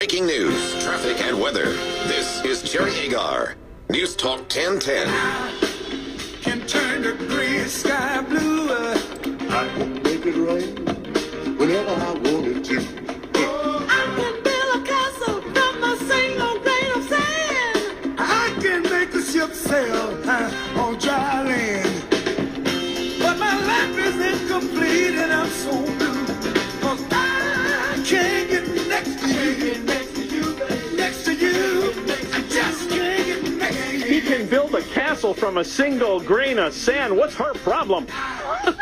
Breaking news, traffic, and weather. This is Jerry Agar. News Talk 1010. Can turn the gray sky blue. I can make it rain whenever I wanted to. I can build a castle from a single grain of sand. I can make a ship sail on dry land. But my life is incomplete and I'm so blue. 'Cause I can't get next to you. Next to you. I just can't get next to you. He can build a castle from a single grain of sand. What's her problem?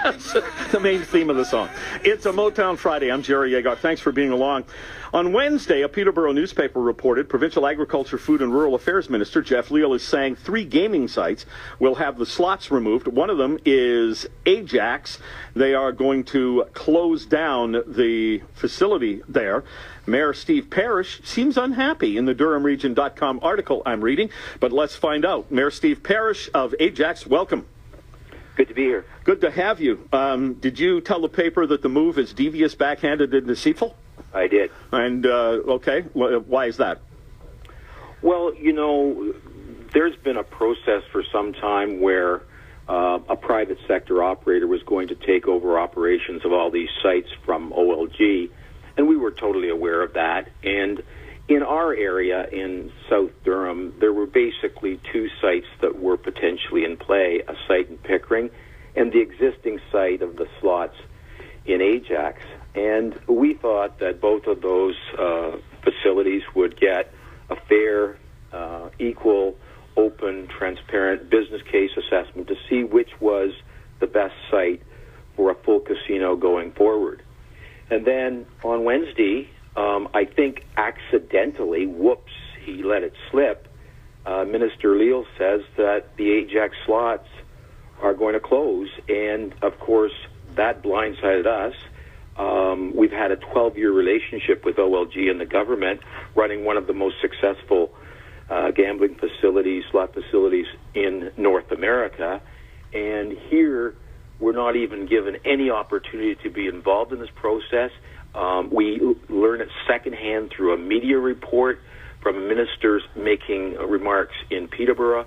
That's the main theme of the song. It's a Motown Friday. I'm Jerry Agar. Thanks for being along. On Wednesday, a Peterborough newspaper reported Provincial Agriculture, Food and Rural Affairs Minister Jeff Leal is saying 3 gaming sites will have the slots removed. One of them is Ajax. They are going to close down the facility there. Mayor Steve Parish seems unhappy in the DurhamRegion.com article I'm reading, but let's find out. Mayor Steve Parish of Ajax, welcome. Good to be here. Good to have you. Did you tell the paper that the move is devious, backhanded, and deceitful? I did. And, okay, why is that? Well, you know, there's been a process for some time where a private sector operator was going to take over operations of all these sites from OLG, and we were totally aware of that. And in our area in South Durham, there were basically 2 sites that were potentially in play, a site in Pickering and the existing site of the slots in Ajax. And we thought that both of those facilities would get a fair, equal, open, transparent business case assessment to see which was the best site for a full casino going forward. And then on Wednesday, I think accidentally, whoops, he let it slip. Minister Leal says that the Ajax slots are going to close, and of course that blindsided us. We've had a 12-year relationship with OLG and the government, running one of the most successful gambling facilities, slot facilities in North America, and here we're not even given any opportunity to be involved in this process. We learn it secondhand through a media report from ministers making remarks in Peterborough,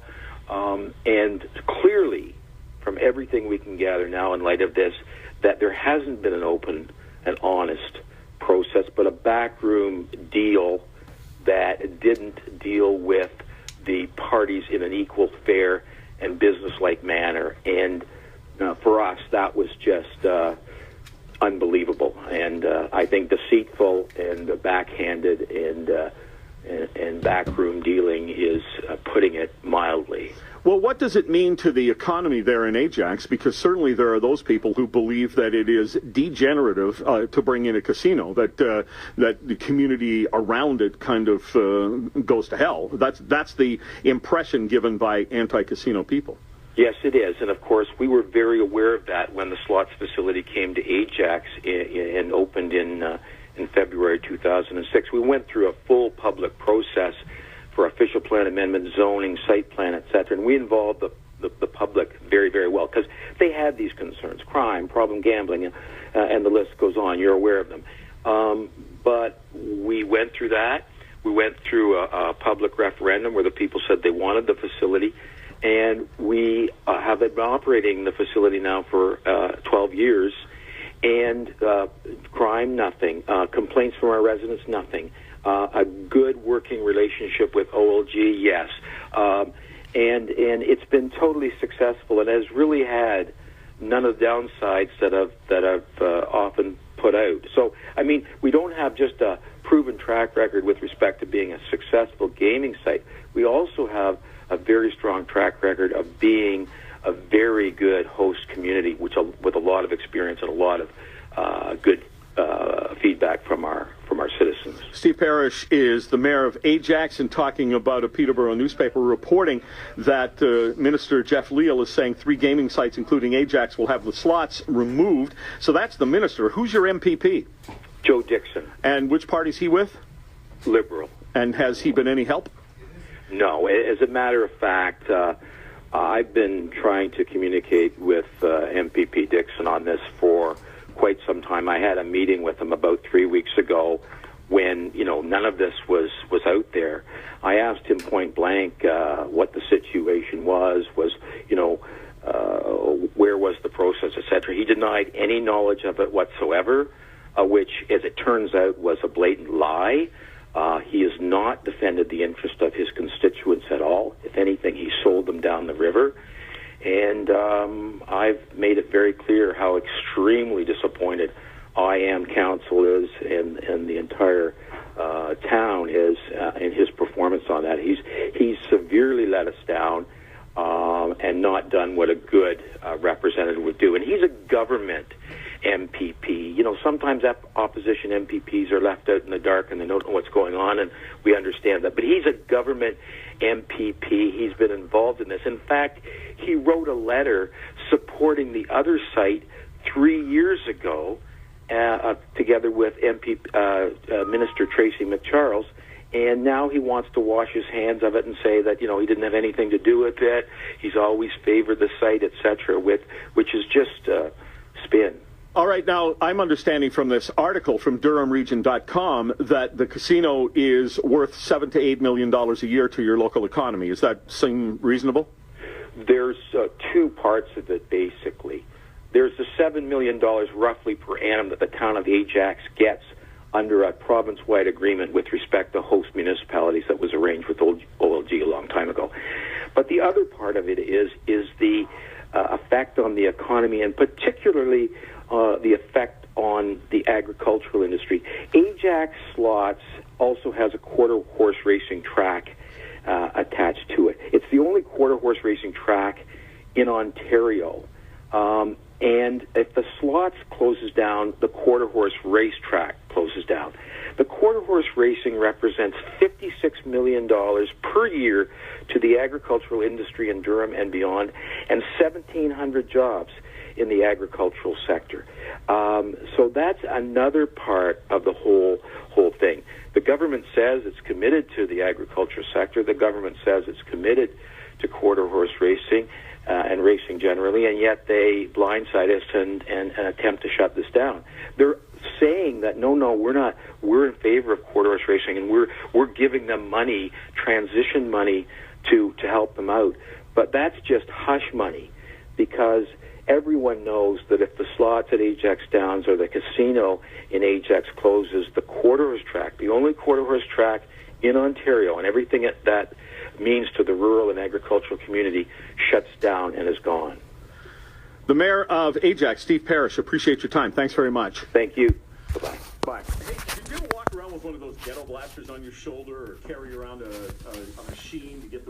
and clearly, from everything we can gather now in light of this, that there hasn't been an open and honest process, but a backroom deal that didn't deal with the parties in an equal, fair, and business-like manner. And for us, that was just unbelievable, and I think deceitful and backhanded and backroom dealing is putting it mildly. Well, what does it mean to the economy there in Ajax? Because certainly there are those people who believe that it is degenerative to bring in a casino, that the community around it kind of goes to hell. That's the impression given by anti-casino people. Yes, it is. And, of course, we were very aware of that when the slots facility came to Ajax and opened in February 2006. We went through a full public process for official plan amendment, zoning, site plan, etc., and we involved the public very, very well because they had these concerns, crime, problem gambling, and the list goes on. You're aware of them. But we went through that. We went through a public referendum where the people said they wanted the facility, and we have been operating the facility now for 12 years, and crime, nothing. Complaints from our residents, nothing. A good working relationship with OLG, yes. And it's been totally successful and has really had none of the downsides that I've often put out. So, I mean, we don't have just a proven track record with respect to being a successful gaming site. We also have a very strong track record of being a very good host community, with a lot of experience and a lot of good feedback from our citizens. Steve Parish is the mayor of Ajax, and talking about a Peterborough newspaper reporting that Minister Jeff Leal is saying 3 gaming sites, including Ajax, will have the slots removed. So that's the minister. Who's your MPP? Joe Dixon. And which party's he with? Liberal. And has he been any help? No. As a matter of fact, I've been trying to communicate with MPP Dixon on this for quite some time. I had a meeting with him about 3 weeks ago when, you know, none of this was out there. I asked him point blank what the situation was, you know, where was the process, etc. He denied any knowledge of it whatsoever, which, as it turns out, was a blatant lie. He has not defended the interest of his constituents at all. If anything, he sold them down the river. And I've made it very clear how extremely disappointed Council is and the entire town is in his performance on that. He's severely let us down and not done what a good representative would do. And he's a government MPP. You know, sometimes opposition MPPs are left out in the dark and they don't know what's going on, and we understand that. But he's a government MPP. He's been involved in this. In fact, he wrote a letter supporting the other site 3 years ago, together with Minister Tracy McCharles, and now he wants to wash his hands of it and say that, you know, he didn't have anything to do with it. He's always favored the site, etc., which is just spin. All right, now, I'm understanding from this article from DurhamRegion.com that the casino is worth $7 to $8 million a year to your local economy. Does that seem reasonable? There's two parts of it, basically. There's the $7 million roughly per annum that the town of Ajax gets under a province-wide agreement with respect to host municipalities that was arranged with OLG a long time ago. But the other part of it is the effect on the economy, and particularly the effect on the agricultural industry. Ajax Slots also has a quarter-horse racing track attached to it. It's the only quarter-horse racing track in Ontario. And if the slots closes down, the quarter-horse racetrack closes down. The quarter-horse racing represents $56 million per year to the agricultural industry in Durham and beyond, and 1,700 jobs in the agricultural sector. So that's another part of the whole thing. The government says it's committed to the agriculture sector. The government says it's committed to quarter-horse racing and racing generally, and yet they blindside us and attempt to shut this down. They're saying that no, we're in favor of quarter-horse racing, and we're giving them money, transition money, to help them out. But that's just hush money, because everyone knows that if the slots at Ajax Downs or the casino in Ajax closes, the quarter-horse track, the only quarter-horse track in Ontario, and everything that means to the rural and agricultural community, shuts down and is gone. The Mayor of Ajax, Steve Parish, appreciate your time. Thanks very much. Thank you. Bye-bye. Bye. Hey, did you ever walk around with one of those ghetto blasters on your shoulder or carry around a machine to get